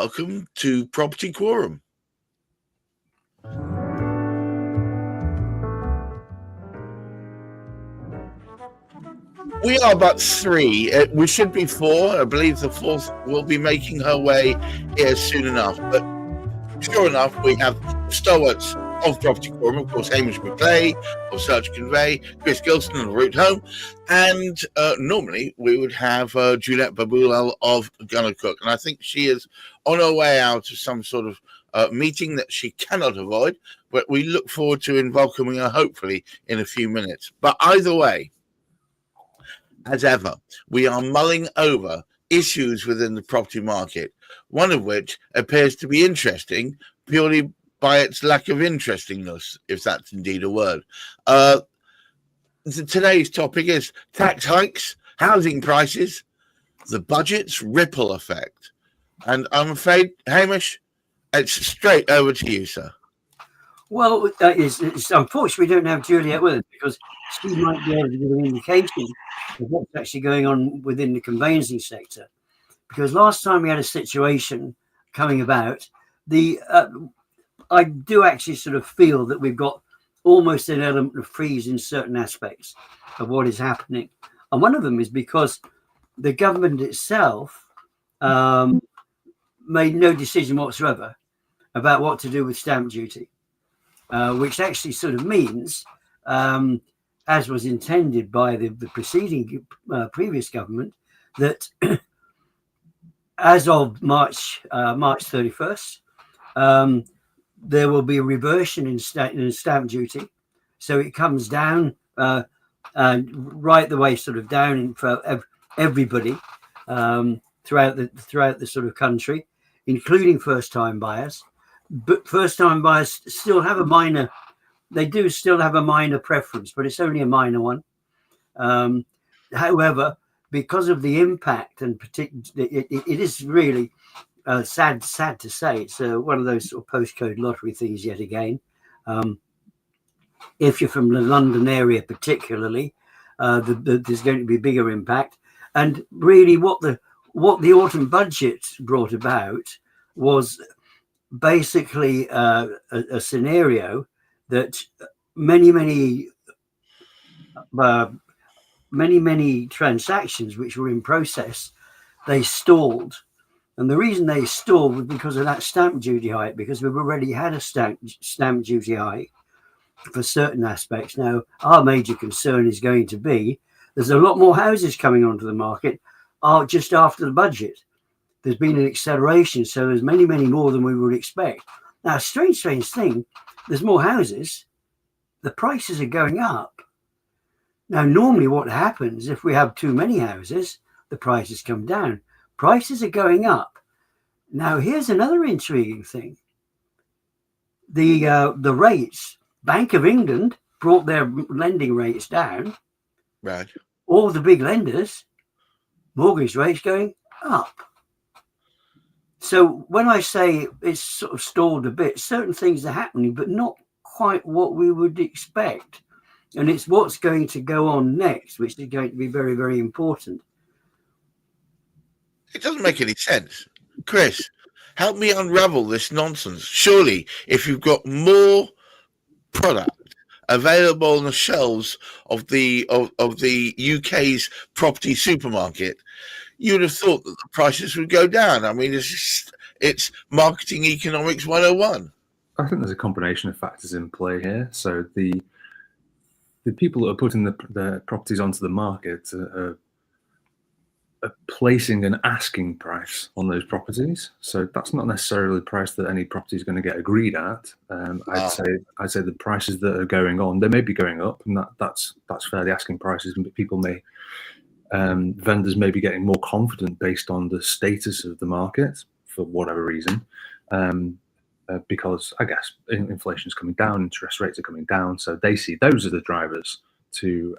welcome to Property Quorum. We are but three. We should be four. I believe the fourth will be making her way here soon enough. But sure enough, we have stalwarts of Property Quorum, of course, Hamish McLay of Search Convey, Chris Gilsenan of Route Home, and normally we would have Juliet Baboolal of Gunner Cook. And I think she is on her way out of some sort of meeting that she cannot avoid, but we look forward to welcoming her hopefully in a few minutes. But either way, as ever, we are mulling over issues within the property market, one of which appears to be interesting purely by its lack of interestingness, if that's indeed a word. Today's topic is tax hikes, housing prices, the budget's ripple effect. And I'm afraid, Hamish, it's straight over to you, sir. Well, it's unfortunate we don't have Juliet with us, because she might be able to give an indication of what's actually going on within the conveyancing sector. Because last time we had a situation coming about, I do actually sort of feel that we've got almost an element of freeze in certain aspects of what is happening. And one of them is because the government itself made no decision whatsoever about what to do with stamp duty. Which actually sort of means, as was intended by the preceding previous government, that as of March 31st, there will be a reversion in stamp duty. So it comes down right the way sort of down for everybody throughout the sort of country, including first-time buyers. But first-time buyers still have a minor preference, but it's only a minor one. However, because of the impact, and particularly, it is really sad to say, it's one of those sort of postcode lottery things yet again. If you're from the London area particularly, there's going to be a bigger impact. And really what the autumn budget brought about was basically a scenario that many transactions which were in process, they stalled. And the reason they stalled was because of that stamp duty hike, because we've already had a stamp duty hike for certain aspects. Now, our major concern is going to be there's a lot more houses coming onto the market just after the budget. There's been an acceleration, so there's many more than we would expect. Now, strange thing, there's more houses, the prices are going up. Now, normally what happens if we have too many houses, the prices come down. Prices are going up. Now, here's another intriguing thing. The rates, Bank of England brought their lending rates down. Right. All the big lenders, mortgage rates going up. So when I say it's sort of stalled a bit, certain things are happening, but not quite what we would expect. And it's what's going to go on next, which is going to be very, very important. It doesn't make any sense. Chris, help me unravel this nonsense. Surely, if you've got more product available on the shelves of the UK's property supermarket, you'd have thought that the prices would go down. I mean, it's marketing economics 101. I think there's a combination of factors in play here. So the people that are putting the properties onto the market are placing an asking price on those properties. So that's not necessarily the price that any property is going to get agreed at. I'd say the prices that are going on, they may be going up, and that's fair. The asking prices, but people may. Vendors may be getting more confident based on the status of the market for whatever reason, because I guess inflation is coming down, interest rates are coming down, so they see those are the drivers to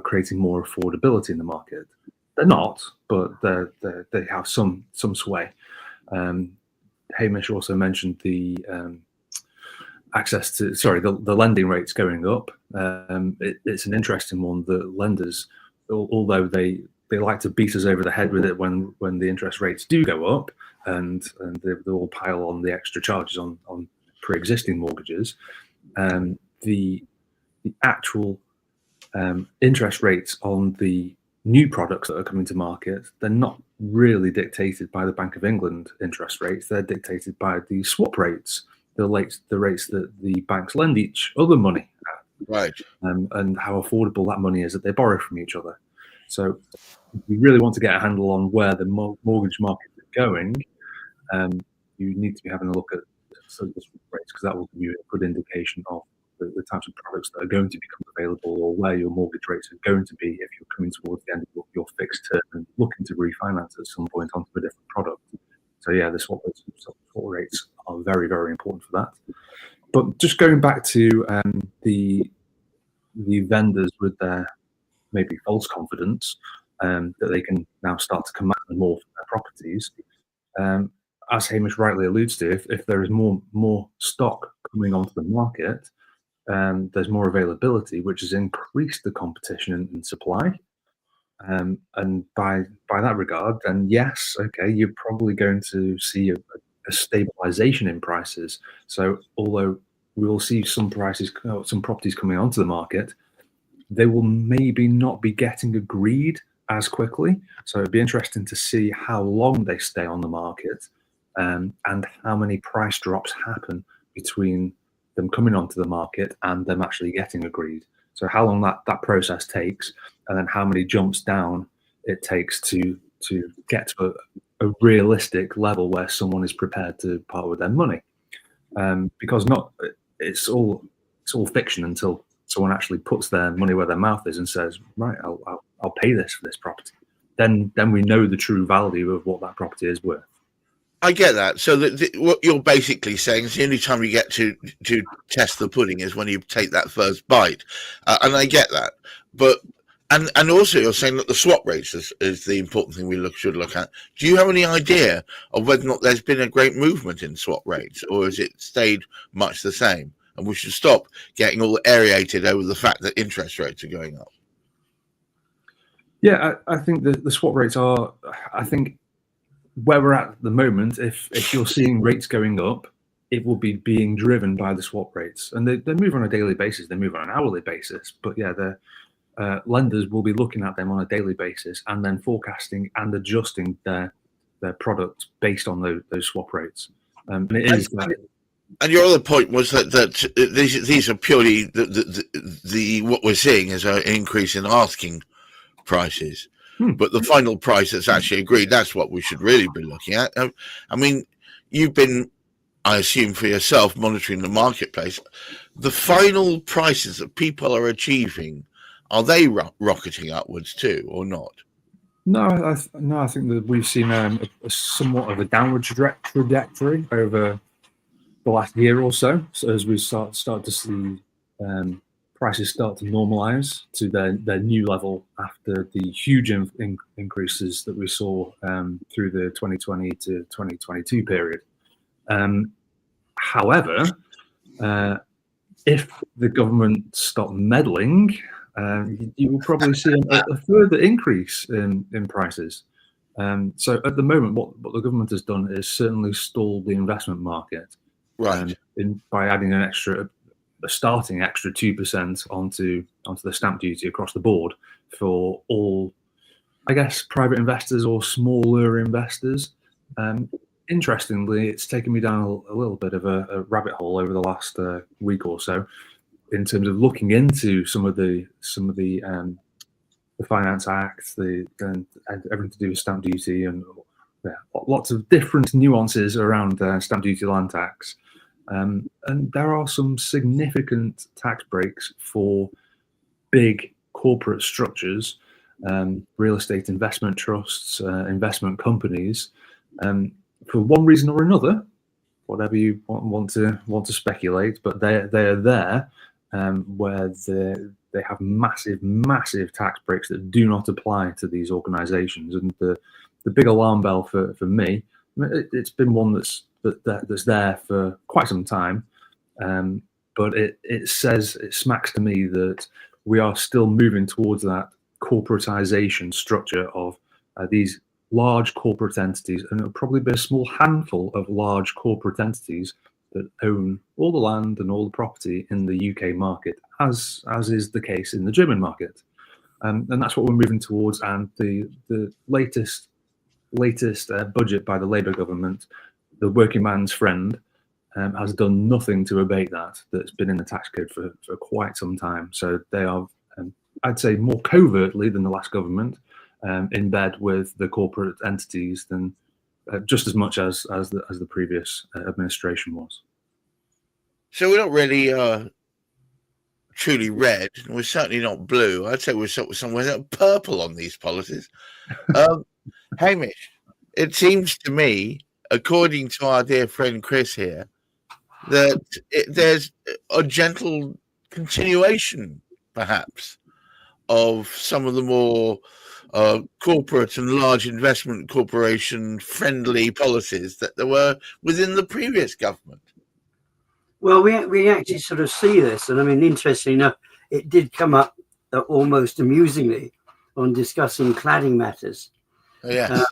creating more affordability in the market. They're not, but they have some sway. Hamish also mentioned the the lending rates going up. It's an interesting one. The lenders, although they they like to beat us over the head with it when the interest rates do go up, and they all pile on the extra charges on pre-existing mortgages. The actual interest rates on the new products that are coming to market, they're not really dictated by the Bank of England interest rates. They're dictated by the swap rates, the rates that the banks lend each other money at, Right. and how affordable that money is that they borrow from each other. So if you really want to get a handle on where the mortgage market is going, you need to be having a look at the rates, because that will give you a good indication of the types of products that are going to become available, or where your mortgage rates are going to be if you're coming towards the end of your fixed term and looking to refinance at some point onto a different product. So yeah, the swap rates are very, very important for that. But just going back to the vendors with their maybe false confidence that they can now start to command more for their properties. As Hamish rightly alludes to, if there is more stock coming onto the market, there's more availability, which has increased the competition and supply. And by that regard, then yes, okay, you're probably going to see a stabilization in prices. So although we will see some properties coming onto the market, they will maybe not be getting agreed as quickly. So it'd be interesting to see how long they stay on the market, and how many price drops happen between them coming onto the market and them actually getting agreed. So how long that process takes, and then how many jumps down it takes to get to a realistic level where someone is prepared to part with their money. Because it's all fiction until someone actually puts their money where their mouth is and says, right, I'll pay this for this property. Then we know the true value of what that property is worth. I get that. So what you're basically saying is the only time you get to test the pudding is when you take that first bite, and I get that. But and also you're saying that the swap rates is the important thing we should look at. Do you have any idea of whether or not there's been a great movement in swap rates, or has it stayed much the same? And we should stop getting all aerated over the fact that interest rates are going up. Yeah, I think the swap rates are, I think, where we're at the moment. If you're seeing rates going up, it will be being driven by the swap rates. And they move on a daily basis, they move on an hourly basis. But yeah, the lenders will be looking at them on a daily basis and then forecasting and adjusting their product based on those swap rates. And it is that. And your other point was that these are purely the what we're seeing is an increase in asking prices, but the final price that's actually agreed, that's what we should really be looking at. I mean, you've been, I assume for yourself, monitoring the marketplace. The final prices that people are achieving, are they rocketing upwards too, or not? No, I think that we've seen a somewhat of a downward trajectory over the last year or so. So as we start to see prices start to normalize to their new level after the huge increases that we saw through the 2020 to 2022 period. However, if the government stop meddling, you will probably see a further increase in prices. So at the moment, what the government has done is certainly stalled the investment market. Right. By adding a starting extra 2% onto the stamp duty across the board for all, I guess, private investors or smaller investors. Interestingly, it's taken me down a little bit of a rabbit hole over the last week or so in terms of looking into some of the Finance Act, and everything to do with stamp duty, and lots of different nuances around stamp duty, land tax. And there are some significant tax breaks for big corporate structures, real estate investment trusts, investment companies, for one reason or another, whatever you want to speculate. But they are there, where they have massive tax breaks that do not apply to these organisations. And the big alarm bell for me, it's been one that's there for quite some time, but it smacks to me that we are still moving towards that corporatization structure of these large corporate entities, and it'll probably be a small handful of large corporate entities that own all the land and all the property in the UK market, as is the case in the German market. And that's what we're moving towards. And the latest budget by the Labour government, the working man's friend, has done nothing to abate that. That's been in the tax code for quite some time. So they are, I'd say, more covertly than the last government, in bed with the corporate entities than just as much as the previous administration was. So we're not really truly red. We're certainly not blue. I'd say we're somewhere purple on these policies. Hamish, it seems to me, according to our dear friend Chris here, that there's a gentle continuation, perhaps, of some of the more corporate and large investment corporation friendly policies that there were within the previous government. Well, we actually sort of see this, and I mean, interestingly enough, it did come up almost amusingly on discussing cladding matters. Yes.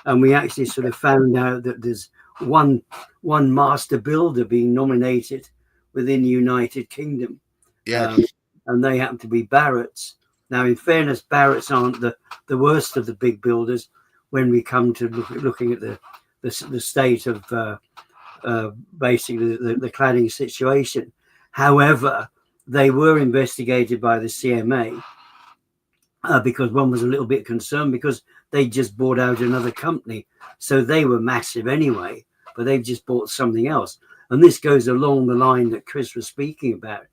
And we actually sort of found out that there's one master builder being nominated within the United Kingdom. Yes. And they happen to be Barratt's. Now, in fairness, Barratt's aren't the worst of the big builders when we come to looking at the state of basically the cladding situation. However, they were investigated by the CMA because one was a little bit concerned because they just bought out another company. So they were massive anyway, but they've just bought something else. And this goes along the line that Chris was speaking about.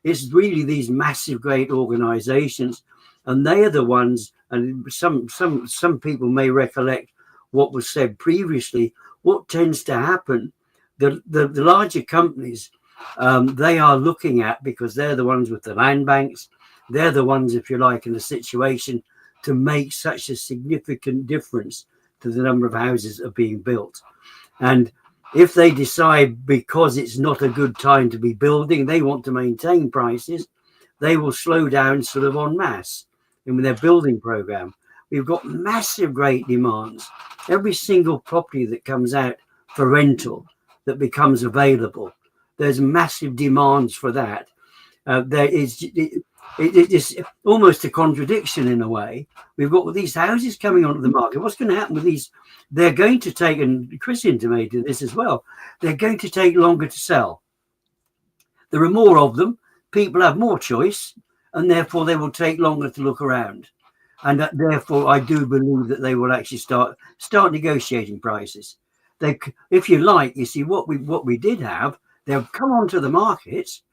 It's really these massive, great organizations, and they are the ones, and some people may recollect what was said previously. What tends to happen, the larger companies, they are looking at, because they're the ones with the land banks, they're the ones, if you like, in a situation to make such a significant difference to the number of houses that are being built. And if they decide, because it's not a good time to be building, they want to maintain prices, they will slow down sort of en masse in their building program. We've got massive great demands. Every single property that comes out for rental that becomes available, there's massive demands for that. It's almost a contradiction in a way. We've got these houses coming onto the market. What's going to happen with these? They're going to take, and Chris intimated this as well, they're going to take longer to sell. There are more of them. People have more choice, and therefore they will take longer to look around. And therefore, I do believe that they will actually start negotiating prices. They, if you like, you see what we did have. They'll come onto the markets,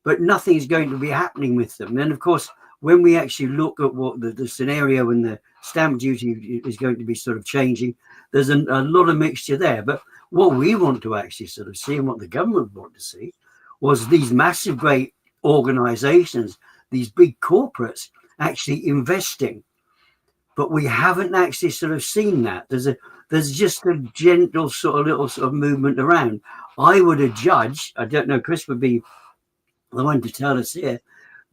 but nothing is going to be happening with them. And of course, when we actually look at what the scenario when the stamp duty is going to be sort of changing, there's a lot of mixture there. But what we want to actually sort of see, and what the government want to see, was these massive, great organizations, these big corporates actually investing. But we haven't actually sort of seen that. There's just a gentle little movement around. I would adjudge, I don't know, Chris would be the one to tell us here,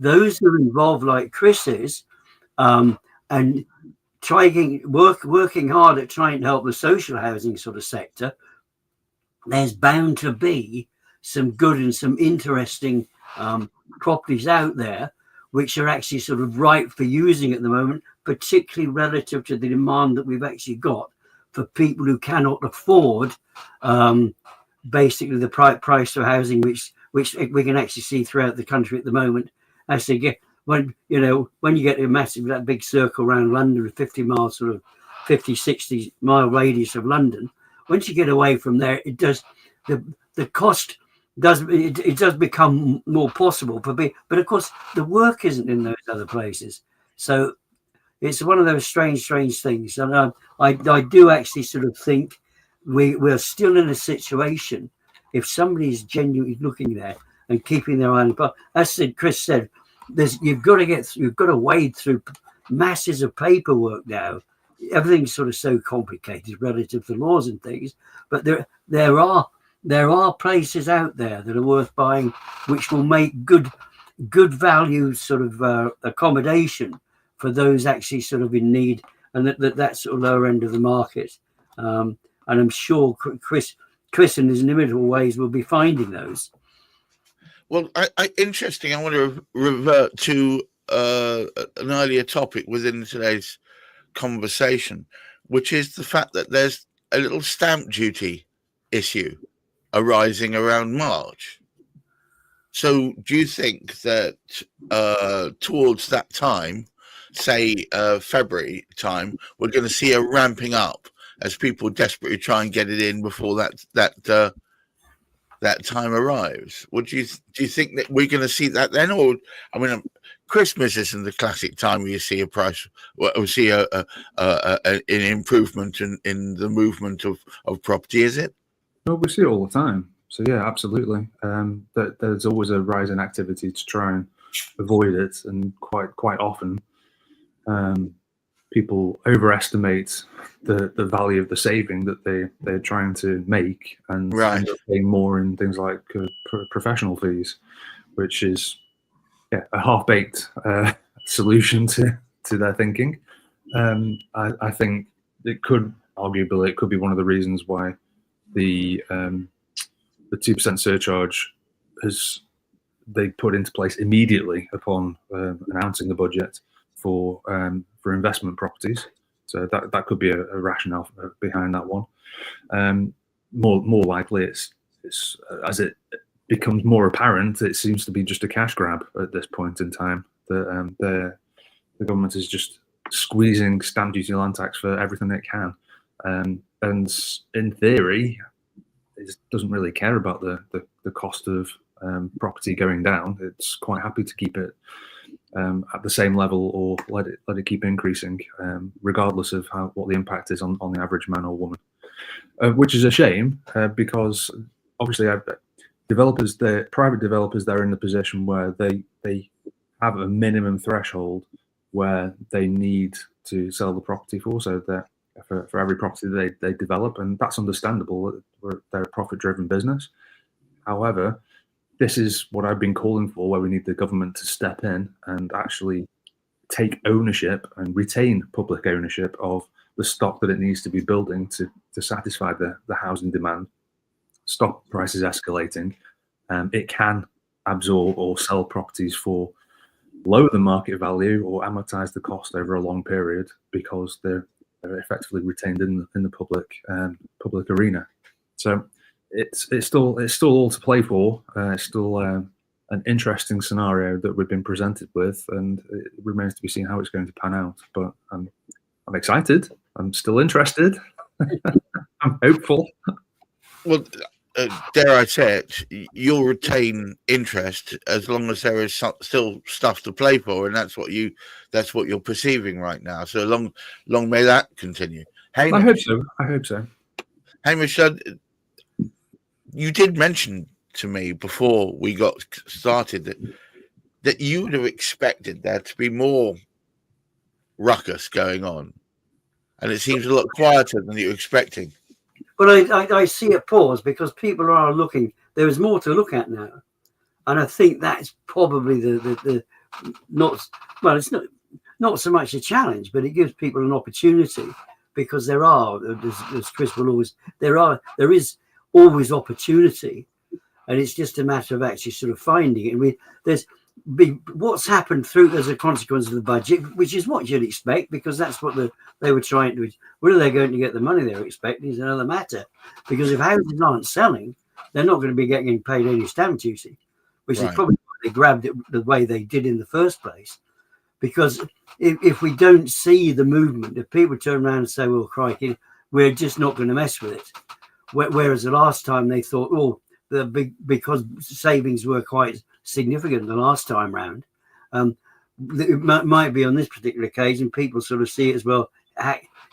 those who are involved like Chris is, and working hard at trying to help the social housing sort of sector, there's bound to be some good and some interesting properties out there which are actually sort of ripe for using at the moment, particularly relative to the demand that we've actually got for people who cannot afford basically the price of housing, which we can actually see throughout the country at the moment. As they get, when you get that big circle around London, 50 miles, sort of 50, 60 mile radius of London, once you get away from there, it does, the cost does become more possible but of course the work isn't in those other places. So it's one of those strange things. And I do actually sort of think we're still in a situation, if somebody's genuinely looking there and keeping their eye on it. As Chris said, you've got to wade through masses of paperwork now. Everything's sort of so complicated relative to laws and things, but there are places out there that are worth buying, which will make good value sort of accommodation for those actually sort of in need, and that sort of lower end of the market. And I'm sure Chris in his inimitable ways will be finding those. Well, interesting. I want to revert to an earlier topic within today's conversation, which is the fact that there's a little stamp duty issue arising around March. So do you think that towards that time, say February time, we're going to see a ramping up as people desperately try and get it in before that time arrives? Do you think that we're going to see that then? Or, I mean, Christmas isn't the classic time where you see a price, or see an improvement in the movement of property, is it? No, we see it all the time. So yeah, absolutely. There's always a rise in activity to try and avoid it, and quite often people overestimate the value of the saving that they're trying to make, and end up paying more in things like professional fees, which is a half-baked solution to their thinking. I think it could be one of the reasons why the 2% surcharge they put into place immediately upon announcing the budget for investment properties. So that could be a rationale behind that one. More likely, it's as it becomes more apparent, it seems to be just a cash grab at this point in time. That the government is just squeezing stamp duty, land tax for everything it can, and in theory, it doesn't really care about the cost of property going down. It's quite happy to keep it at the same level, or let it keep increasing, regardless of what the impact is on the average man or woman, which is a shame, because obviously private developers, they're in the position where they have a minimum threshold where they need to sell the property for, so that for every property they develop, and that's understandable. They're a profit-driven business. However, this is what I've been calling for, where we need the government to step in and actually take ownership and retain public ownership of the stock that it needs to be building to satisfy the housing demand, stop prices escalating. It can absorb or sell properties for lower than market value, or amortize the cost over a long period, because they're effectively retained in the public arena. So it's still all to play for. It's still an interesting scenario that we've been presented with, and it remains to be seen how it's going to pan out. But I'm excited. I'm still interested. I'm hopeful. Well, dare I say it, you'll retain interest as long as there is still stuff to play for, and that's what you're perceiving right now. So long may that continue. Hamish, I hope so. Hamish, you did mention to me before we got started that you would have expected there to be more ruckus going on, and it seems a lot quieter than you were expecting. Well, I see a pause, because people are looking. There is more to look at now, and I think that's probably the it's not so much a challenge, but it gives people an opportunity, because there are, as Chris will always, there is always opportunity, and it's just a matter of actually sort of finding it. And what's happened as a consequence of the budget, which is what you'd expect, because that's what they were trying to. Whether they're going to get the money they were expecting is another matter, because if houses aren't selling, they're not going to be getting paid any stamp duty, which is probably why they grabbed it the way they did in the first place. Because if we don't see the movement, if people turn around and say, well, crikey, we're just not going to mess with it. Whereas the last time they thought, because savings were quite significant the last time round, it might be on this particular occasion, people sort of see it as, well,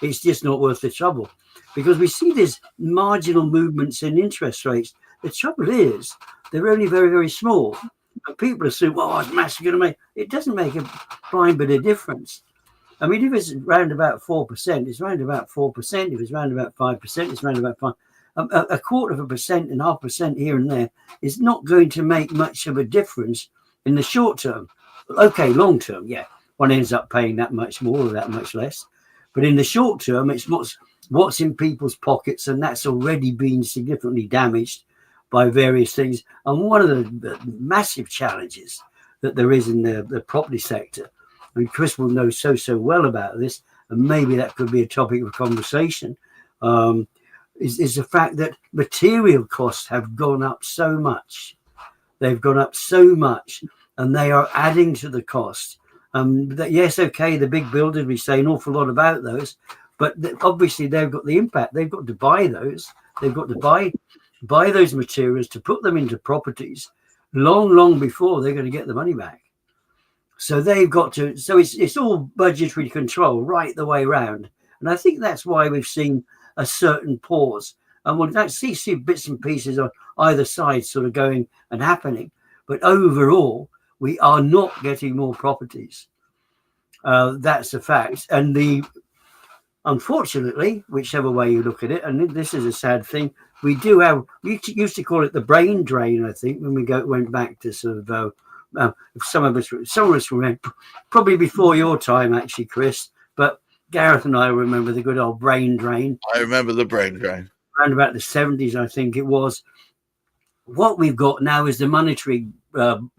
it's just not worth the trouble, because we see these marginal movements in interest rates. The trouble is they're only very, very small, and people assume, well, it's massive going to make. It doesn't make a blind bit of difference. I mean, if it's round about 4%, it's round about 4%. If it's round about 5%, it's round about 5%. A 0.25% and 0.5% here and there is not going to make much of a difference in the short term. Okay, long term, yeah. one ends up paying that much more or that much less. But in the short term, it's what's in people's pockets, and that's already been significantly damaged by various things. And one of the massive challenges that there is in the property sector, and Chris will know so well about this, and maybe that could be a topic of conversation, is the fact that material costs have gone up so much. They've gone up so much, and they are adding to the cost. Yes, okay, the big builders, we say an awful lot about those, but obviously they've got the impact. They've got to buy those. They've got to buy those materials to put them into properties long before they're going to get the money back. So they've got to. So it's all budgetary control right the way around, and I think that's why we've seen a certain pause. And we'll actually see bits and pieces on either side sort of going and happening, but overall, we are not getting more properties. That's a fact. And unfortunately, whichever way you look at it, and this is a sad thing, we used to call it the brain drain, I think, when we went back to sort of, some of us remember, probably before your time, actually, Chris, but Gareth and I remember the good old brain drain. I remember the brain drain. Around about the 70s, I think it was. What we've got now is the monetary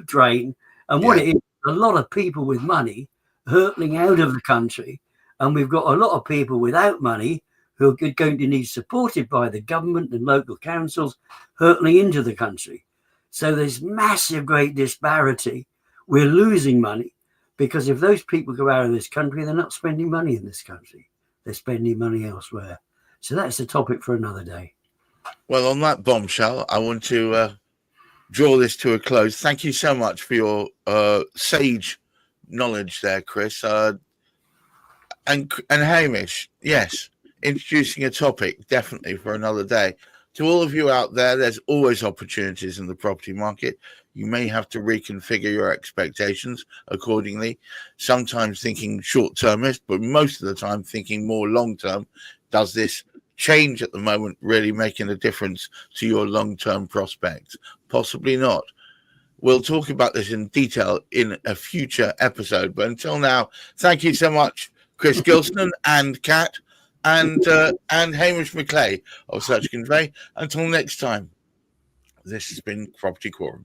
drain. And what it is, a lot of people with money hurtling out of the country. And we've got a lot of people without money who are going to need supported by the government and local councils hurtling into the country. So there's massive, great disparity. We're losing money because if those people go out of this country, they're not spending money in this country. They're spending money elsewhere. So that's a topic for another day. Well, on that bombshell, I want to draw this to a close. Thank you so much for your sage knowledge there, Chris. And Hamish, yes, introducing a topic definitely for another day. To all of you out there, there's always opportunities in the property market. You may have to reconfigure your expectations accordingly, sometimes thinking short-termist, but most of the time thinking more long-term. Does this change at the moment really making a difference to your long-term prospects? Possibly not. We'll talk about this in detail in a future episode, but until now, thank you so much, Chris Gilsenan and Kat and Hamish McLay of Search Convey. Until next time, this has been Property Quorum.